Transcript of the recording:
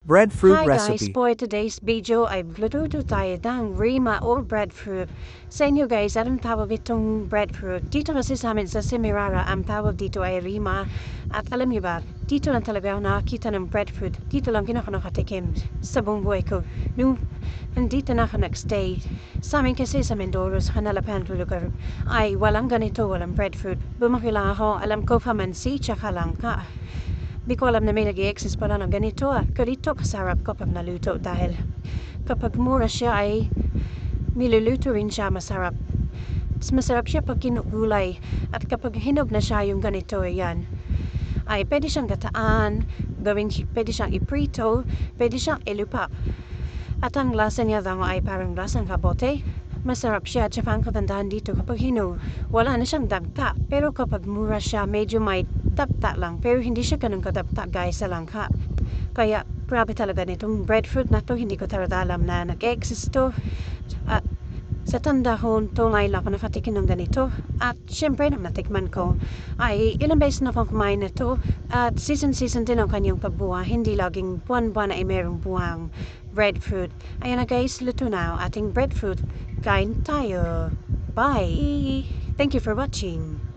Breadfruit Hi guys, recipe. for today's video ay luluto tayo ng rima or breadfruit. Sa inyo guys, anong tawag itong breadfruit? Dito kasi sa amin sa Semirara, ang tawag dito ay rima. At alam niyo ba, dito lang talaga ako nakakita ng breadfruit. Dito lang ako nakatikim sa buong buhay ko. Nung nandito na ako nagstay, sa amin kasi sa Mindoro, sa Hanalapan lugar, ay walang ganito, walang breadfruit. Bumaki lang ako, alam ko pamansi, tsaka langka. Di ko alam na may nag-i-exist pala ng ganito Ganito kasarap kapag naluto dahil kapag mura siya ay niluluto rin siya masarap. Masarap siya pag kinugulay at kapag hinog na siya yung ganito yan ay pwede siyang gataan, pwede siyang iprito, pwede siyang ilupa. At ang lasa niya daw ay parang lasang kabote. Masarap siya at saka ang kagandahan dito kapag hinog, wala na siyang dagta. Pero kapag mura siya, medyo may dagta lang. Pero hindi siya ganun kadagta guys sa langka. Kaya grabe talaga nitong breadfruit na to. Hindi ko talaga alam na nag-exist to. At sa tanda ko, tunay lang ako nakatikin ng ganito. At syempre, nang natikman ko, ay ilang beses na akong kumain na to. At season-season din ang kanyang pagbuha. Hindi laging buwan-buwan ay merong buwang breadfruit. Ayan na guys, luto na ang ating breadfruit. Kain tayo. Bye! Thank you for watching.